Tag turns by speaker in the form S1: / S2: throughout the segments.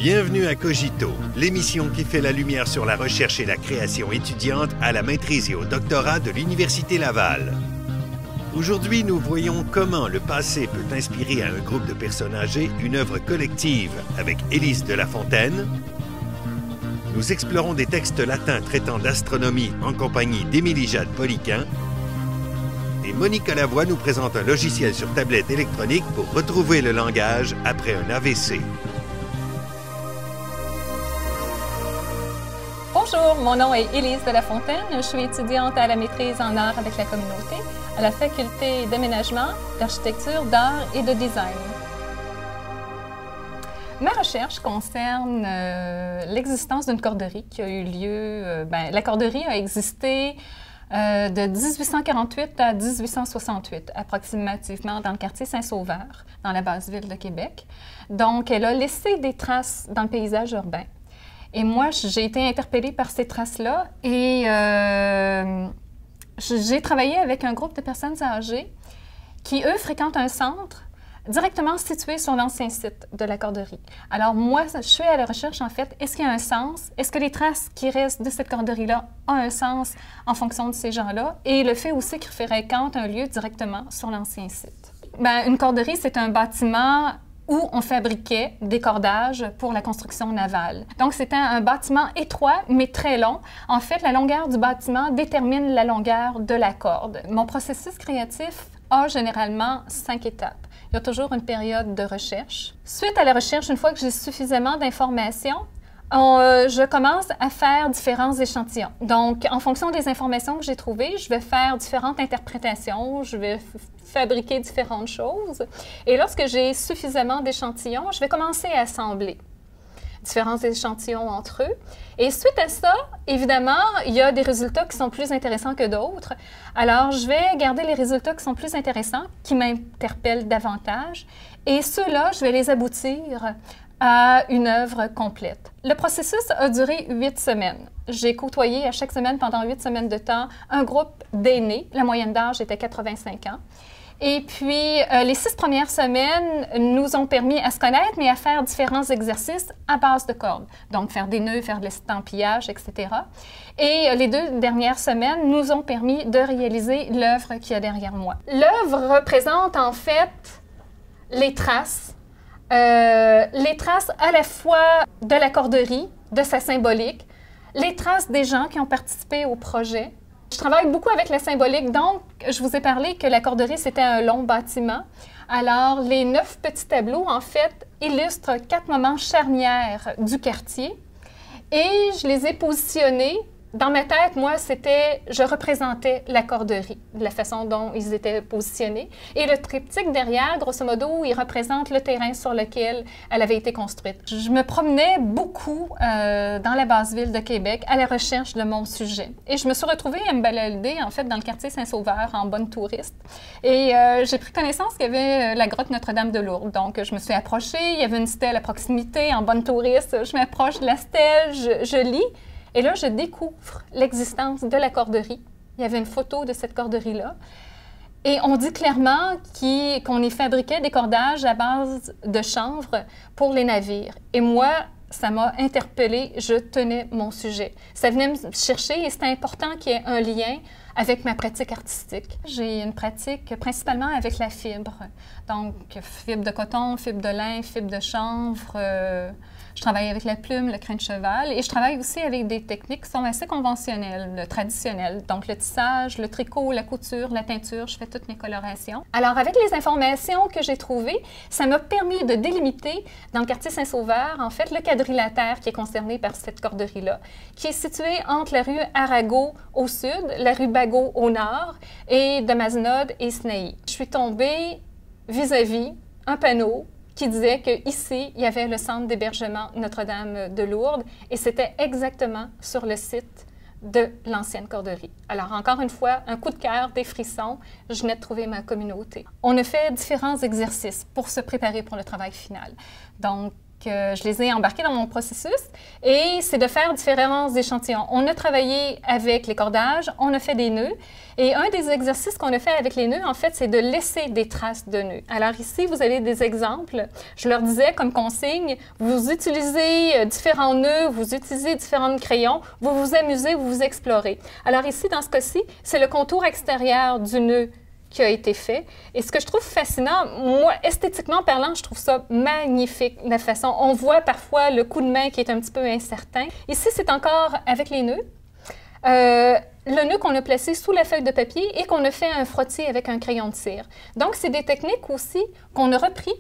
S1: Bienvenue à Cogito, l'émission qui fait la lumière sur la recherche et la création étudiante à la maîtrise et au doctorat de l'Université Laval. Aujourd'hui, nous voyons comment le passé peut inspirer à un groupe de personnes âgées une œuvre collective avec Élise de La Fontaine. Nous explorons des textes latins traitant d'astronomie en compagnie d'Émilie-Jade Poliquin. Et Monica Lavoie nous présente un logiciel sur tablette électronique pour retrouver le langage après un AVC.
S2: Bonjour, mon nom est Élise de La Fontaine. Je suis étudiante à la maîtrise en art avec la communauté à la faculté d'aménagement, d'architecture, d'art et de design. Ma recherche concerne l'existence d'une corderie qui a eu lieu. La corderie a existé de 1848 à 1868, approximativement dans le quartier Saint-Sauveur, dans la basse ville de Québec. Donc, elle a laissé des traces dans le paysage urbain. Et moi, j'ai été interpellée par ces traces-là et j'ai travaillé avec un groupe de personnes âgées qui, eux, fréquentent un centre directement situé sur l'ancien site de la corderie. Alors moi, je suis à la recherche, en fait, est-ce qu'il y a un sens? Est-ce que les traces qui restent de cette corderie-là ont un sens en fonction de ces gens-là? Et le fait aussi qu'ils fréquentent un lieu directement sur l'ancien site. Une corderie, c'est un bâtiment où on fabriquait des cordages pour la construction navale. Donc, c'était un bâtiment étroit, mais très long. En fait, la longueur du bâtiment détermine la longueur de la corde. Mon processus créatif a généralement 5 étapes. Il y a toujours une période de recherche. Suite à la recherche, une fois que j'ai suffisamment d'informations, je commence à faire différents échantillons. Donc, en fonction des informations que j'ai trouvées, je vais faire différentes interprétations, je vais fabriquer différentes choses. Et lorsque j'ai suffisamment d'échantillons, je vais commencer à assembler différents échantillons entre eux. Et suite à ça, évidemment, il y a des résultats qui sont plus intéressants que d'autres. Alors, je vais garder les résultats qui sont plus intéressants, qui m'interpellent davantage. Et ceux-là, je vais les aboutir à une œuvre complète. Le processus a duré 8 semaines. J'ai côtoyé à chaque semaine, pendant 8 semaines de temps, un groupe d'aînés. La moyenne d'âge était 85 ans. Et puis, les 6 premières semaines nous ont permis à se connaître, mais à faire différents exercices à base de cordes. Donc, faire des nœuds, faire de l'estampillage, etc. Et les 2 dernières semaines nous ont permis de réaliser l'œuvre qu'il y a derrière moi. L'œuvre représente en fait les traces à la fois de la corderie, de sa symbolique, les traces des gens qui ont participé au projet. Je travaille beaucoup avec la symbolique, donc je vous ai parlé que la corderie, c'était un long bâtiment. Alors, les 9 petits tableaux, en fait, illustrent 4 moments charnières du quartier et je les ai positionnés. Dans ma tête, moi, je représentais la corderie, de la façon dont ils étaient positionnés. Et le triptyque derrière, grosso modo, il représente le terrain sur lequel elle avait été construite. Je me promenais beaucoup dans la basse ville de Québec à la recherche de mon sujet. Et je me suis retrouvée à me balader, en fait, dans le quartier Saint-Sauveur, en bonne touriste. Et j'ai pris connaissance qu'il y avait la grotte Notre-Dame de Lourdes. Donc, je me suis approchée, il y avait une stèle à proximité, en bonne touriste. Je m'approche de la stèle, je lis. Et là, je découvre l'existence de la corderie. Il y avait une photo de cette corderie-là. Et on dit clairement qu'on y fabriquait des cordages à base de chanvre pour les navires. Et moi, ça m'a interpellée, je tenais mon sujet. Ça venait me chercher et c'était important qu'il y ait un lien avec ma pratique artistique. J'ai une pratique principalement avec la fibre. Donc, fibre de coton, fibre de lin, fibre de chanvre. Je travaille avec la plume, le crin de cheval et je travaille aussi avec des techniques qui sont assez conventionnelles, traditionnelles. Donc, le tissage, le tricot, la couture, la teinture, je fais toutes mes colorations. Alors, avec les informations que j'ai trouvées, ça m'a permis de délimiter dans le quartier Saint-Sauveur, en fait, le quadrilatère qui est concerné par cette corderie-là, qui est situé entre la rue Arago au sud, la rue Bagot au nord et de Mazenod et Snaï. Je suis tombée vis-à-vis un panneau qui disait qu'ici, il y avait le centre d'hébergement Notre-Dame de Lourdes et c'était exactement sur le site de l'ancienne corderie. Alors, encore une fois, un coup de cœur, des frissons, je venais de trouver ma communauté. On a fait différents exercices pour se préparer pour le travail final. Donc, que je les ai embarqués dans mon processus, et c'est de faire différents échantillons. On a travaillé avec les cordages, on a fait des nœuds, et un des exercices qu'on a fait avec les nœuds, en fait, c'est de laisser des traces de nœuds. Alors ici, vous avez des exemples. Je leur disais, comme consigne, vous utilisez différents nœuds, vous utilisez différents crayons, vous vous amusez, vous vous explorez. Alors ici, dans ce cas-ci, c'est le contour extérieur du nœud qui a été fait. Et ce que je trouve fascinant, moi, esthétiquement parlant, je trouve ça magnifique, la façon. On voit parfois le coup de main qui est un petit peu incertain. Ici, c'est encore avec les nœuds. Le nœud qu'on a placé sous la feuille de papier et qu'on a fait un frottis avec un crayon de cire. Donc, c'est des techniques aussi qu'on a repris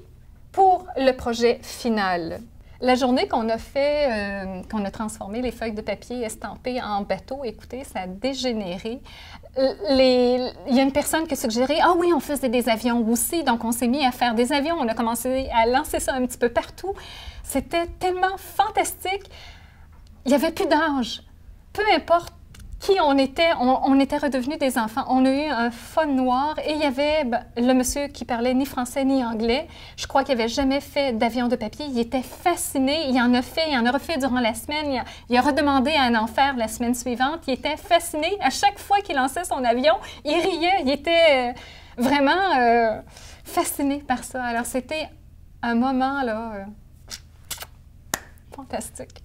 S2: pour le projet final. La journée qu'on a fait, qu'on a transformé les feuilles de papier estampées en bateau, écoutez, ça a dégénéré. Il y a une personne qui a suggéré « Ah oui, on faisait des avions aussi », donc on s'est mis à faire des avions, on a commencé à lancer ça un petit peu partout. C'était tellement fantastique. Il n'y avait plus d'âge. Peu importe qui on était redevenus des enfants. On a eu un fun noir et il y avait le monsieur qui parlait ni français ni anglais. Je crois qu'il n'avait jamais fait d'avion de papier. Il était fasciné. Il en a refait durant la semaine. Il a redemandé à en faire la semaine suivante. Il était fasciné. À chaque fois qu'il lançait son avion, il riait. Il était vraiment fasciné par ça. Alors, c'était un moment là, fantastique.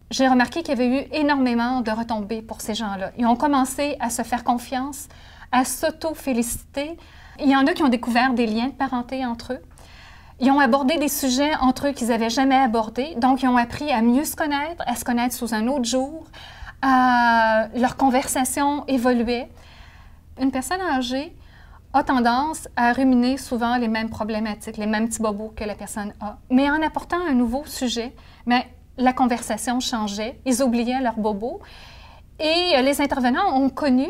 S2: J'ai remarqué qu'il y avait eu énormément de retombées pour ces gens-là. Ils ont commencé à se faire confiance, à s'auto-féliciter. Il y en a qui ont découvert des liens de parenté entre eux. Ils ont abordé des sujets entre eux qu'ils n'avaient jamais abordés. Donc, ils ont appris à mieux se connaître, à se connaître sous un autre jour. Leur conversation évoluait. Une personne âgée a tendance à ruminer souvent les mêmes problématiques, les mêmes petits bobos que la personne a. Mais en apportant un nouveau sujet, la conversation changeait, ils oubliaient leurs bobos et les intervenants ont connu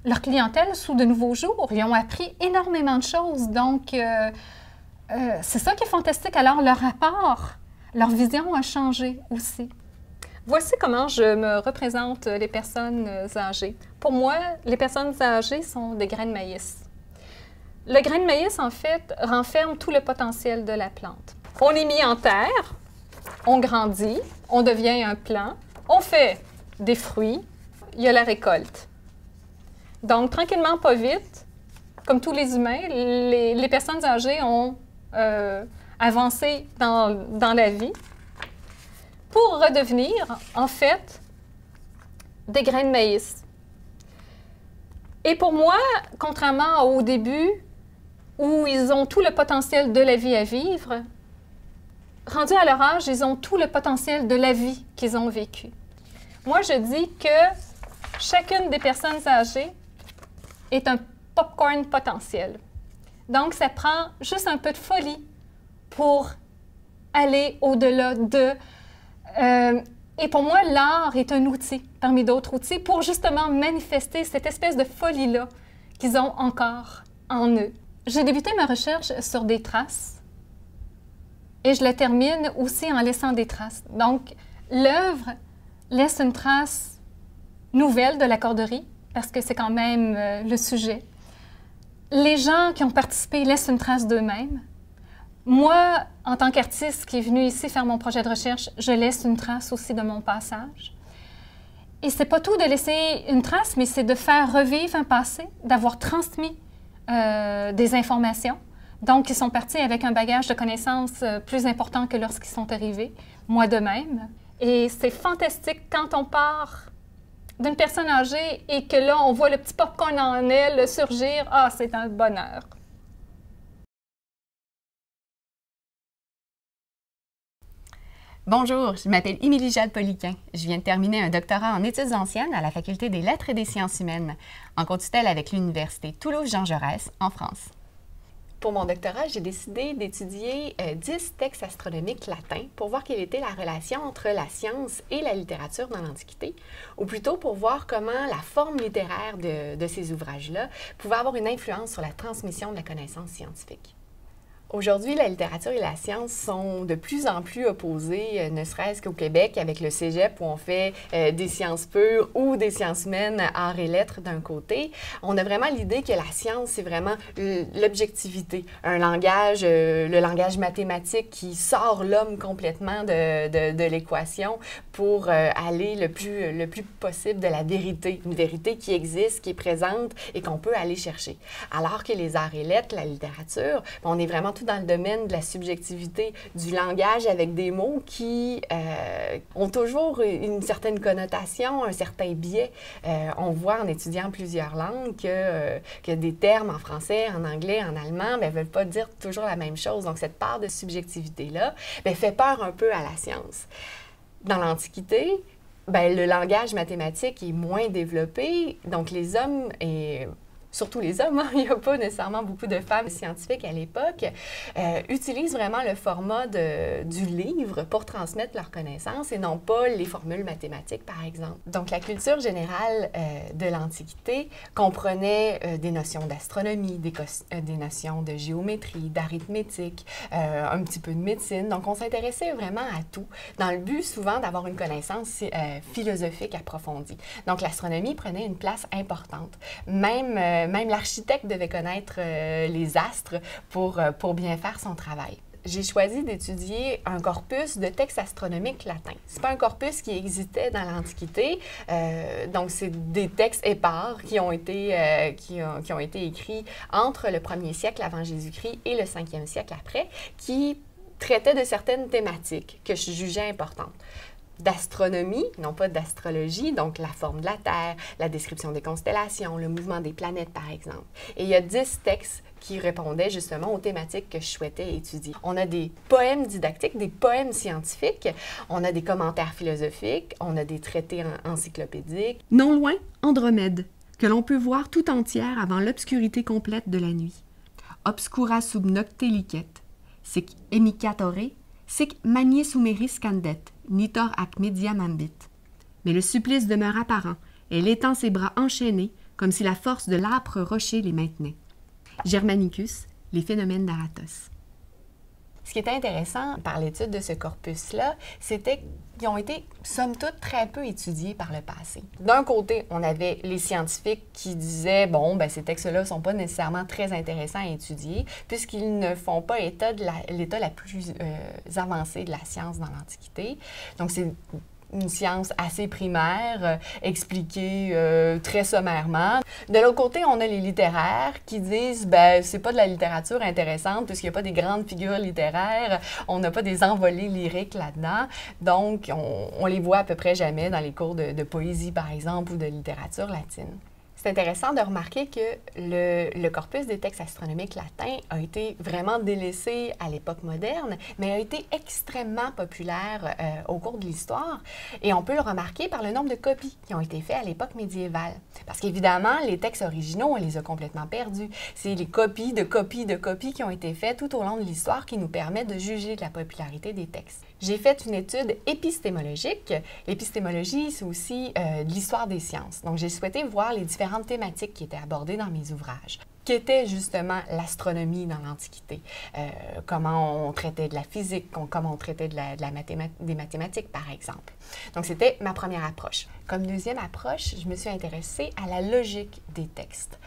S2: leur clientèle sous de nouveaux jours. Ils ont appris énormément de choses. Donc, c'est ça qui est fantastique. Alors, leur rapport, leur vision a changé aussi. Voici comment je me représente les personnes âgées. Pour moi, les personnes âgées sont des grains de maïs. Le grain de maïs, en fait, renferme tout le potentiel de la plante. On est mis en terre. On grandit, on devient un plant, on fait des fruits, il y a la récolte. Donc, tranquillement, pas vite, comme tous les humains, les personnes âgées ont avancé dans la vie pour redevenir, en fait, des grains de maïs. Et pour moi, contrairement au début, où ils ont tout le potentiel de la vie à vivre, rendus à leur âge, ils ont tout le potentiel de la vie qu'ils ont vécue. Moi, je dis que chacune des personnes âgées est un popcorn potentiel. Donc, ça prend juste un peu de folie pour aller au-delà de... et pour moi, l'art est un outil parmi d'autres outils pour justement manifester cette espèce de folie-là qu'ils ont encore en eux. J'ai débuté ma recherche sur des traces. Et je la termine aussi en laissant des traces. Donc, l'œuvre laisse une trace nouvelle de la corderie, parce que c'est quand même le sujet. Les gens qui ont participé laissent une trace d'eux-mêmes. Moi, en tant qu'artiste qui est venu ici faire mon projet de recherche, je laisse une trace aussi de mon passage. Et c'est pas tout de laisser une trace, mais c'est de faire revivre un passé, d'avoir transmis des informations. Donc, ils sont partis avec un bagage de connaissances plus important que lorsqu'ils sont arrivés, moi de même. Et c'est fantastique quand on part d'une personne âgée et que là, on voit le petit popcorn en elle surgir. Ah, c'est un bonheur.
S3: Bonjour, je m'appelle Émilie-Jade Poliquin. Je viens de terminer un doctorat en études anciennes à la Faculté des Lettres et des Sciences humaines, en co-tutelle avec l'Université Toulouse-Jean-Jaurès, en France. Pour mon doctorat, j'ai décidé d'étudier 10 textes astronomiques latins pour voir quelle était la relation entre la science et la littérature dans l'Antiquité, ou plutôt pour voir comment la forme littéraire de ces ouvrages-là pouvait avoir une influence sur la transmission de la connaissance scientifique. Aujourd'hui, la littérature et la science sont de plus en plus opposées, ne serait-ce qu'au Québec, avec le cégep où on fait des sciences pures ou des sciences humaines, arts et lettres d'un côté. On a vraiment l'idée que la science, c'est vraiment l'objectivité, un langage, le langage mathématique qui sort l'homme complètement de l'équation pour aller le plus possible de la vérité, une vérité qui existe, qui est présente et qu'on peut aller chercher. Alors que les arts et lettres, la littérature, on est vraiment dans le domaine de la subjectivité, du langage avec des mots qui ont toujours une certaine connotation, un certain biais. On voit en étudiant plusieurs langues que des termes en français, en anglais, en allemand, ne veulent pas dire toujours la même chose. Donc, cette part de subjectivité-là fait peur un peu à la science. Dans l'Antiquité, le langage mathématique est moins développé, donc les hommes et surtout les hommes, il n'y a pas nécessairement beaucoup de femmes scientifiques à l'époque, utilisent vraiment le format du livre pour transmettre leurs connaissances et non pas les formules mathématiques, par exemple. Donc, la culture générale de l'Antiquité comprenait des notions d'astronomie, des notions de géométrie, d'arithmétique, un petit peu de médecine. Donc, on s'intéressait vraiment à tout, dans le but souvent d'avoir une connaissance philosophique approfondie. Donc, l'astronomie prenait une place importante. Même l'architecte devait connaître les astres pour bien faire son travail. J'ai choisi d'étudier un corpus de textes astronomiques latins. Ce n'est pas un corpus qui existait dans l'Antiquité, donc c'est des textes épars qui ont été écrits entre le 1er siècle avant Jésus-Christ et le 5e siècle après, qui traitaient de certaines thématiques que je jugeais importantes. D'astronomie, non pas d'astrologie, donc la forme de la Terre, la description des constellations, le mouvement des planètes, par exemple. Et il y a 10 textes qui répondaient justement aux thématiques que je souhaitais étudier. On a des poèmes didactiques, des poèmes scientifiques, on a des commentaires philosophiques, on a des traités encyclopédiques.
S4: Non loin, Andromède, que l'on peut voir tout entière avant l'obscurité complète de la nuit. Obscura sub nocte licet, sic emicatore, sic magni sumeris candet, nitor ac mediam ambit. Mais le supplice demeure apparent. Elle étend ses bras enchaînés, comme si la force de l'âpre rocher les maintenait. Germanicus, les phénomènes d'Aratos.
S3: Ce qui était intéressant par l'étude de ce corpus-là, c'était qu'ils ont été, somme toute, très peu étudiés par le passé. D'un côté, on avait les scientifiques qui disaient, ces textes-là ne sont pas nécessairement très intéressants à étudier, puisqu'ils ne font pas état de l'état la plus avancée de la science dans l'Antiquité. Donc, c'est une science assez primaire, expliquée très sommairement. De l'autre côté, on a les littéraires qui disent c'est pas de la littérature intéressante puisqu'il n'y a pas des grandes figures littéraires, on n'a pas des envolées lyriques là-dedans. Donc, on les voit à peu près jamais dans les cours de poésie, par exemple, ou de littérature latine. C'est intéressant de remarquer que le corpus des textes astronomiques latins a été vraiment délaissé à l'époque moderne, mais a été extrêmement populaire au cours de l'histoire. Et on peut le remarquer par le nombre de copies qui ont été faites à l'époque médiévale. Parce qu'évidemment, les textes originaux, on les a complètement perdus. C'est les copies de copies de copies qui ont été faites tout au long de l'histoire qui nous permettent de juger de la popularité des textes. J'ai fait une étude épistémologique. L'épistémologie, c'est aussi de l'histoire des sciences. Donc, j'ai souhaité voir les différentes thématiques qui étaient abordées dans mes ouvrages. Qu'était justement l'astronomie dans l'Antiquité? Comment on traitait de la physique, comment on traitait des mathématiques, par exemple. Donc, c'était ma première approche. Comme deuxième approche, je me suis intéressée à la logique des textes.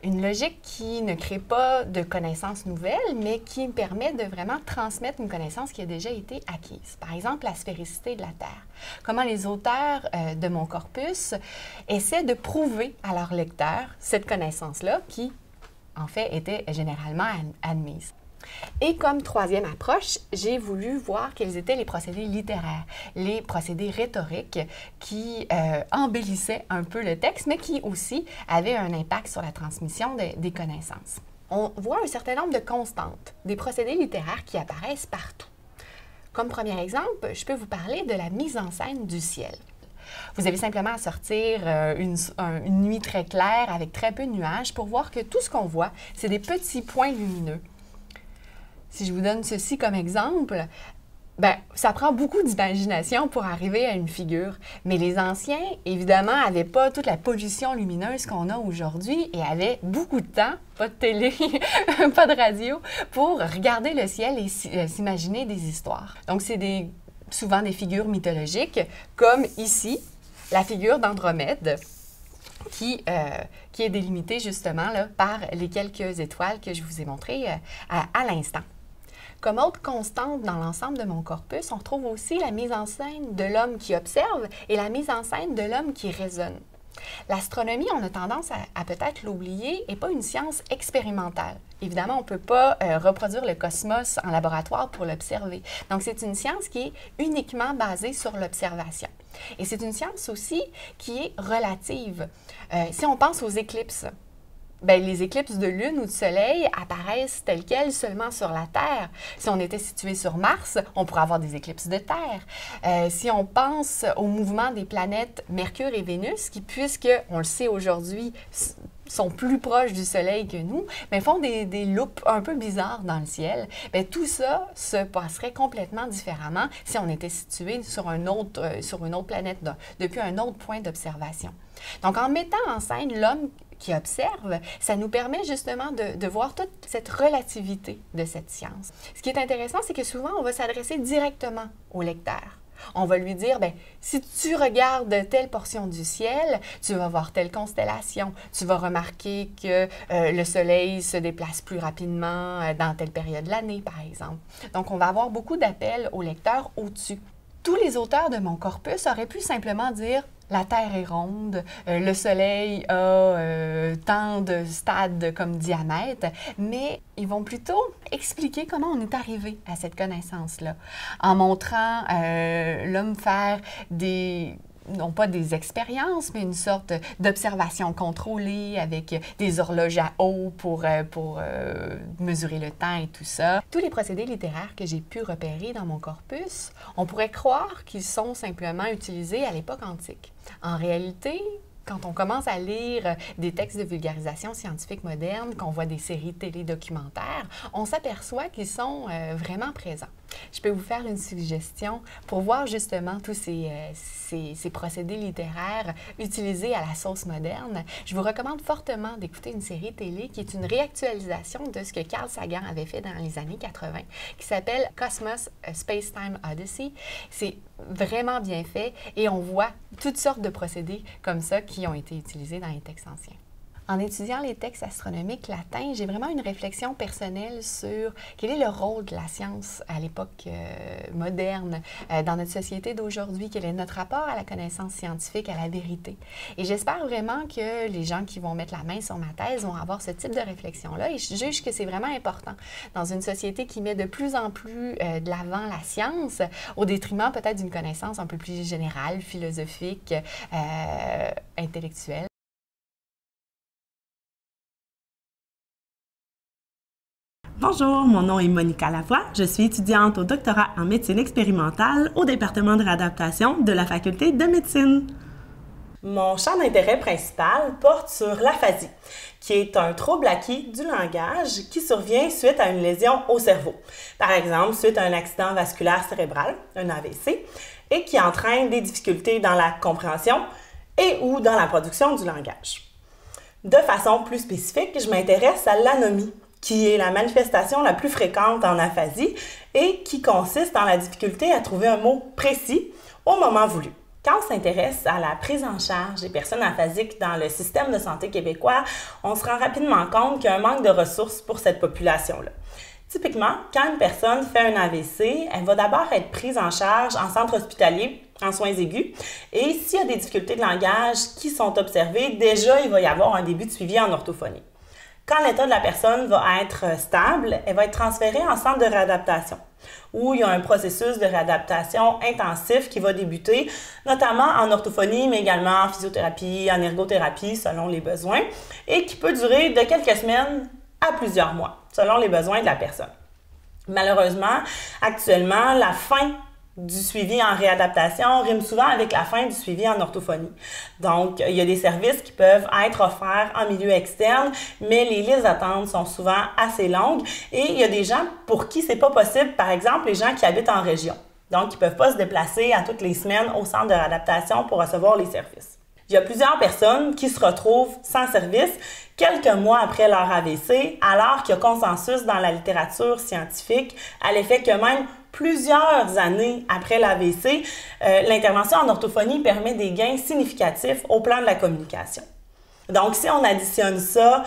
S3: Une logique qui ne crée pas de connaissances nouvelles, mais qui permet de vraiment transmettre une connaissance qui a déjà été acquise. Par exemple, la sphéricité de la Terre. Comment les auteurs de mon corpus essaient de prouver à leurs lecteurs cette connaissance-là qui, en fait, était généralement admise. Et comme troisième approche, j'ai voulu voir quels étaient les procédés littéraires, les procédés rhétoriques qui embellissaient un peu le texte, mais qui aussi avaient un impact sur la transmission des connaissances. On voit un certain nombre de constantes, des procédés littéraires qui apparaissent partout. Comme premier exemple, je peux vous parler de la mise en scène du ciel. Vous avez simplement à sortir une nuit très claire avec très peu de nuages pour voir que tout ce qu'on voit, c'est des petits points lumineux. Si je vous donne ceci comme exemple, Bien, ça prend beaucoup d'imagination pour arriver à une figure. Mais les anciens, évidemment, n'avaient pas toute la pollution lumineuse qu'on a aujourd'hui et avaient beaucoup de temps, pas de télé, pas de radio, pour regarder le ciel et s'imaginer des histoires. Donc, c'est souvent des figures mythologiques, comme ici, la figure d'Andromède, qui est délimitée justement là, par les quelques étoiles que je vous ai montrées à l'instant. Comme autre constante dans l'ensemble de mon corpus, on retrouve aussi la mise en scène de l'homme qui observe et la mise en scène de l'homme qui raisonne. L'astronomie, on a tendance à peut-être l'oublier, n'est pas une science expérimentale. Évidemment, on ne peut pas reproduire le cosmos en laboratoire pour l'observer. Donc, c'est une science qui est uniquement basée sur l'observation. Et c'est une science aussi qui est relative. Si on pense aux éclipses, bien, les éclipses de lune ou de soleil apparaissent telles quelles seulement sur la Terre. Si on était situé sur Mars, on pourrait avoir des éclipses de Terre. Si on pense au mouvement des planètes Mercure et Vénus, qui, puisque on le sait aujourd'hui, sont plus proches du Soleil que nous, mais font des loupes un peu bizarres dans le ciel, bien, tout ça se passerait complètement différemment si on était situé sur une autre planète, depuis un autre point d'observation. Donc, en mettant en scène l'homme qui observe, ça nous permet justement de voir toute cette relativité de cette science. Ce qui est intéressant, c'est que souvent, on va s'adresser directement au lecteur. On va lui dire, bien, si tu regardes telle portion du ciel, tu vas voir telle constellation, tu vas remarquer que le Soleil se déplace plus rapidement dans telle période de l'année, par exemple. Donc, on va avoir beaucoup d'appels au lecteur au-dessus. Tous les auteurs de mon corpus auraient pu simplement dire la Terre est ronde, le Soleil a tant de stades comme diamètre, mais ils vont plutôt expliquer comment on est arrivé à cette connaissance-là, en montrant l'homme faire non pas des expériences, mais une sorte d'observation contrôlée avec des horloges à eau pour mesurer le temps et tout ça. Tous les procédés littéraires que j'ai pu repérer dans mon corpus, on pourrait croire qu'ils sont simplement utilisés à l'époque antique. En réalité, quand on commence à lire des textes de vulgarisation scientifique moderne, qu'on voit des séries télédocumentaires, on s'aperçoit qu'ils sont vraiment présents. Je peux vous faire une suggestion pour voir justement tous ces procédés littéraires utilisés à la sauce moderne. Je vous recommande fortement d'écouter une série télé qui est une réactualisation de ce que Carl Sagan avait fait dans les années 80, qui s'appelle Cosmos A Space-Time Odyssey. C'est vraiment bien fait et on voit toutes sortes de procédés comme ça qui ont été utilisés dans les textes anciens. En étudiant les textes astronomiques latins, j'ai vraiment une réflexion personnelle sur quel est le rôle de la science à l'époque moderne dans notre société d'aujourd'hui, quel est notre rapport à la connaissance scientifique, à la vérité. Et j'espère vraiment que les gens qui vont mettre la main sur ma thèse vont avoir ce type de réflexion-là et je juge que c'est vraiment important dans une société qui met de plus en plus de l'avant la science au détriment peut-être d'une connaissance un peu plus générale, philosophique, intellectuelle.
S5: Bonjour, mon nom est Monica Lavoie. Je suis étudiante au doctorat en médecine expérimentale au département de réadaptation de la faculté de médecine.
S6: Mon champ d'intérêt principal porte sur l'aphasie, qui est un trouble acquis du langage qui survient suite à une lésion au cerveau. Par exemple, suite à un accident vasculaire cérébral, un AVC, et qui entraîne des difficultés dans la compréhension et ou dans la production du langage. De façon plus spécifique, je m'intéresse à l'anomie, qui est la manifestation la plus fréquente en aphasie et qui consiste dans la difficulté à trouver un mot précis au moment voulu. Quand on s'intéresse à la prise en charge des personnes aphasiques dans le système de santé québécois, on se rend rapidement compte qu'il y a un manque de ressources pour cette population-là. Typiquement, quand une personne fait un AVC, elle va d'abord être prise en charge en centre hospitalier, en soins aigus, et s'il y a des difficultés de langage qui sont observées, déjà il va y avoir un début de suivi en orthophonie. Quand l'état de la personne va être stable, elle va être transférée en centre de réadaptation, où il y a un processus de réadaptation intensif qui va débuter, notamment en orthophonie, mais également en physiothérapie, en ergothérapie, selon les besoins, et qui peut durer de quelques semaines à plusieurs mois, selon les besoins de la personne. Malheureusement, actuellement, la fin du suivi en réadaptation rime souvent avec la fin du suivi en orthophonie. Donc, il y a des services qui peuvent être offerts en milieu externe, mais les listes d'attente sont souvent assez longues et il y a des gens pour qui c'est pas possible, par exemple les gens qui habitent en région. Donc, ils peuvent pas se déplacer à toutes les semaines au centre de réadaptation pour recevoir les services. Il y a plusieurs personnes qui se retrouvent sans service quelques mois après leur AVC, alors qu'il y a consensus dans la littérature scientifique à l'effet que même plusieurs années après l'AVC, l'intervention en orthophonie permet des gains significatifs au plan de la communication. Donc, si on additionne ça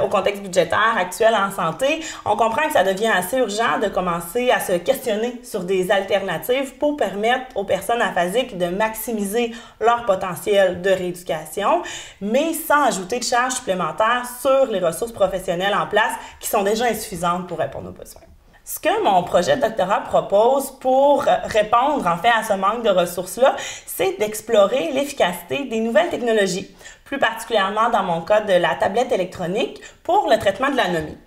S6: au contexte budgétaire actuel en santé, on comprend que ça devient assez urgent de commencer à se questionner sur des alternatives pour permettre aux personnes aphasiques de maximiser leur potentiel de rééducation, mais sans ajouter de charges supplémentaires sur les ressources professionnelles en place qui sont déjà insuffisantes pour répondre aux besoins. Ce que mon projet de doctorat propose pour répondre en fait à ce manque de ressources-là, c'est d'explorer l'efficacité des nouvelles technologies, plus particulièrement dans mon cas de la tablette électronique pour le traitement de l'anomie.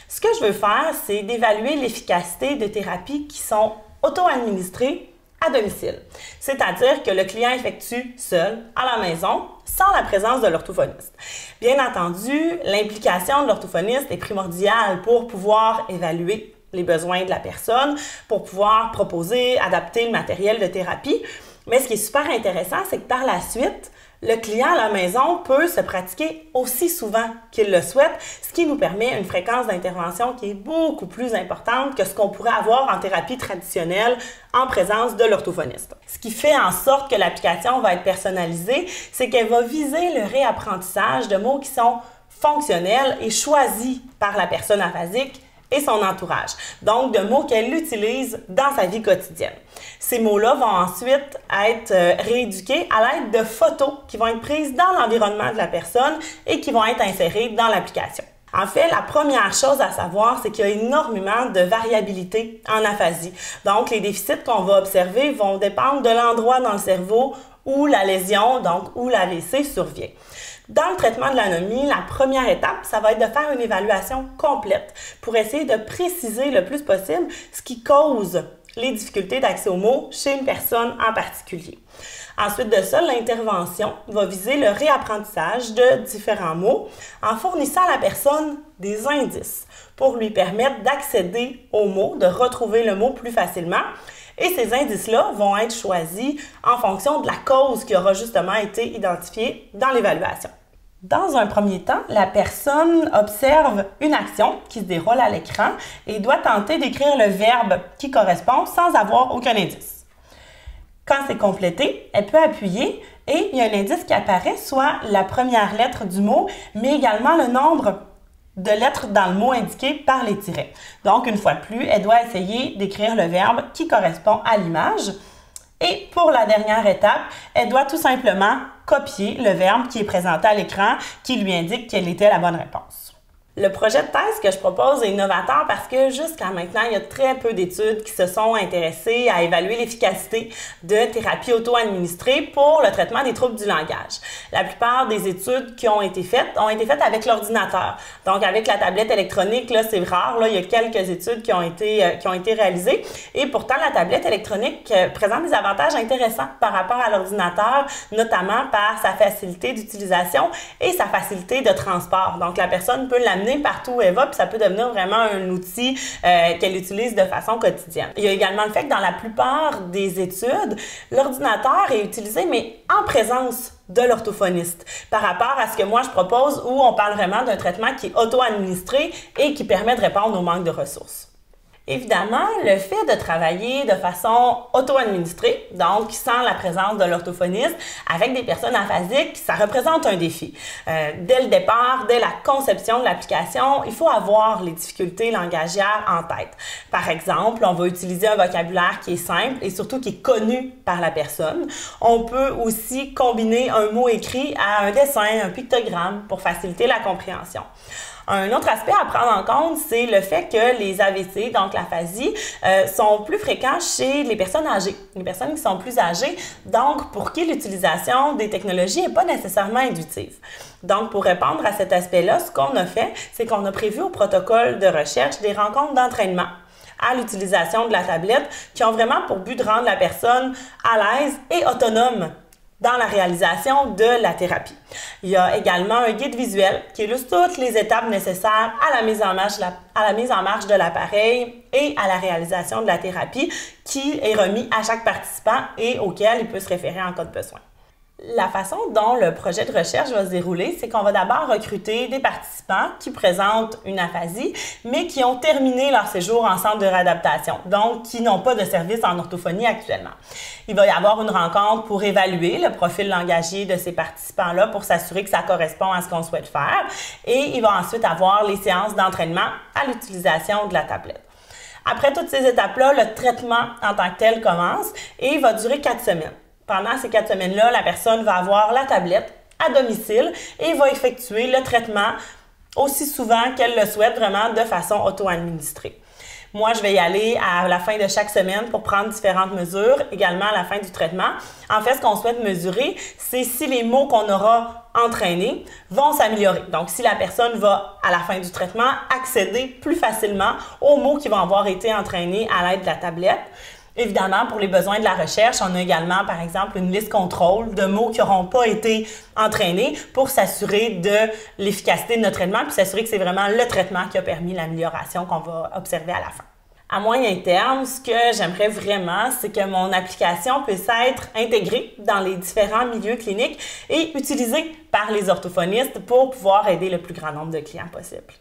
S6: Ce que je veux faire, c'est d'évaluer l'efficacité de thérapies qui sont auto-administrées à domicile, c'est-à-dire que le client effectue seul, à la maison, sans la présence de l'orthophoniste. Bien entendu, l'implication de l'orthophoniste est primordiale pour pouvoir évaluer les besoins de la personne, pour pouvoir proposer, adapter le matériel de thérapie. Mais ce qui est super intéressant, c'est que par la suite, le client à la maison peut se pratiquer aussi souvent qu'il le souhaite, ce qui nous permet une fréquence d'intervention qui est beaucoup plus importante que ce qu'on pourrait avoir en thérapie traditionnelle en présence de l'orthophoniste. Ce qui fait en sorte que l'application va être personnalisée, c'est qu'elle va viser le réapprentissage de mots qui sont fonctionnels et choisis par la personne aphasique et son entourage. Donc, de mots qu'elle utilise dans sa vie quotidienne. Ces mots-là vont ensuite être rééduqués à l'aide de photos qui vont être prises dans l'environnement de la personne et qui vont être insérées dans l'application. En fait, la première chose à savoir, c'est qu'il y a énormément de variabilité en aphasie. Donc, les déficits qu'on va observer vont dépendre de l'endroit dans le cerveau où la lésion, donc où l'AVC survient. Dans le traitement de l'anomie, la première étape, ça va être de faire une évaluation complète pour essayer de préciser le plus possible ce qui cause les difficultés d'accès aux mots chez une personne en particulier. Ensuite de ça, l'intervention va viser le réapprentissage de différents mots en fournissant à la personne des indices pour lui permettre d'accéder aux mots, de retrouver le mot plus facilement. Et ces indices-là vont être choisis en fonction de la cause qui aura justement été identifiée dans l'évaluation. Dans un premier temps, la personne observe une action qui se déroule à l'écran et doit tenter d'écrire le verbe qui correspond sans avoir aucun indice. Quand c'est complété, elle peut appuyer et il y a un indice qui apparaît, soit la première lettre du mot, mais également le nombre de lettres dans le mot indiqué par les tirets. Donc, une fois de plus, elle doit essayer d'écrire le verbe qui correspond à l'image. Et pour la dernière étape, elle doit tout simplement copier le verbe qui est présenté à l'écran qui lui indique quelle était la bonne réponse. Le projet de thèse que je propose est innovateur parce que jusqu'à maintenant, il y a très peu d'études qui se sont intéressées à évaluer l'efficacité de thérapies auto-administrées pour le traitement des troubles du langage. La plupart des études qui ont été faites avec l'ordinateur. Donc, avec la tablette électronique, là, c'est rare. Là, il y a quelques études qui ont été réalisées. Et pourtant, la tablette électronique présente des avantages intéressants par rapport à l'ordinateur, notamment par sa facilité d'utilisation et sa facilité de transport. Donc, la personne peut l'amener partout où elle va, puis ça peut devenir vraiment un outil qu'elle utilise de façon quotidienne. Il y a également le fait que dans la plupart des études, l'ordinateur est utilisé, mais en présence de l'orthophoniste, par rapport à ce que moi je propose, où on parle vraiment d'un traitement qui est auto-administré et qui permet de répondre au manque de ressources. Évidemment, le fait de travailler de façon auto-administrée, donc sans la présence de l'orthophoniste, avec des personnes aphasiques, ça représente un défi. Dès le départ, dès la conception de l'application, il faut avoir les difficultés langagières en tête. Par exemple, on va utiliser un vocabulaire qui est simple et surtout qui est connu par la personne. On peut aussi combiner un mot écrit à un dessin, un pictogramme pour faciliter la compréhension. Un autre aspect à prendre en compte, c'est le fait que les AVC, donc l'aphasie, sont plus fréquents chez les personnes âgées, les personnes qui sont plus âgées, donc pour qui l'utilisation des technologies n'est pas nécessairement intuitive. Donc, pour répondre à cet aspect-là, ce qu'on a fait, c'est qu'on a prévu au protocole de recherche des rencontres d'entraînement à l'utilisation de la tablette qui ont vraiment pour but de rendre la personne à l'aise et autonome dans la réalisation de la thérapie. Il y a également un guide visuel qui illustre toutes les étapes nécessaires à la mise en marche de l'appareil et à la réalisation de la thérapie qui est remis à chaque participant et auquel il peut se référer en cas de besoin. La façon dont le projet de recherche va se dérouler, c'est qu'on va d'abord recruter des participants qui présentent une aphasie, mais qui ont terminé leur séjour en centre de réadaptation, donc qui n'ont pas de service en orthophonie actuellement. Il va y avoir une rencontre pour évaluer le profil langagier de ces participants-là pour s'assurer que ça correspond à ce qu'on souhaite faire. Et il va ensuite avoir les séances d'entraînement à l'utilisation de la tablette. Après toutes ces étapes-là, le traitement en tant que tel commence et il va durer 4 semaines. Pendant ces 4 semaines-là, la personne va avoir la tablette à domicile et va effectuer le traitement aussi souvent qu'elle le souhaite, vraiment de façon auto-administrée. Moi, je vais y aller à la fin de chaque semaine pour prendre différentes mesures, également à la fin du traitement. En fait, ce qu'on souhaite mesurer, c'est si les mots qu'on aura entraînés vont s'améliorer. Donc, si la personne va, à la fin du traitement, accéder plus facilement aux mots qui vont avoir été entraînés à l'aide de la tablette. Évidemment, pour les besoins de la recherche, on a également, par exemple, une liste contrôle de mots qui n'auront pas été entraînés pour s'assurer de l'efficacité de notre traitement puis s'assurer que c'est vraiment le traitement qui a permis l'amélioration qu'on va observer à la fin. À moyen terme, ce que j'aimerais vraiment, c'est que mon application puisse être intégrée dans les différents milieux cliniques et utilisée par les orthophonistes pour pouvoir aider le plus grand nombre de clients possible.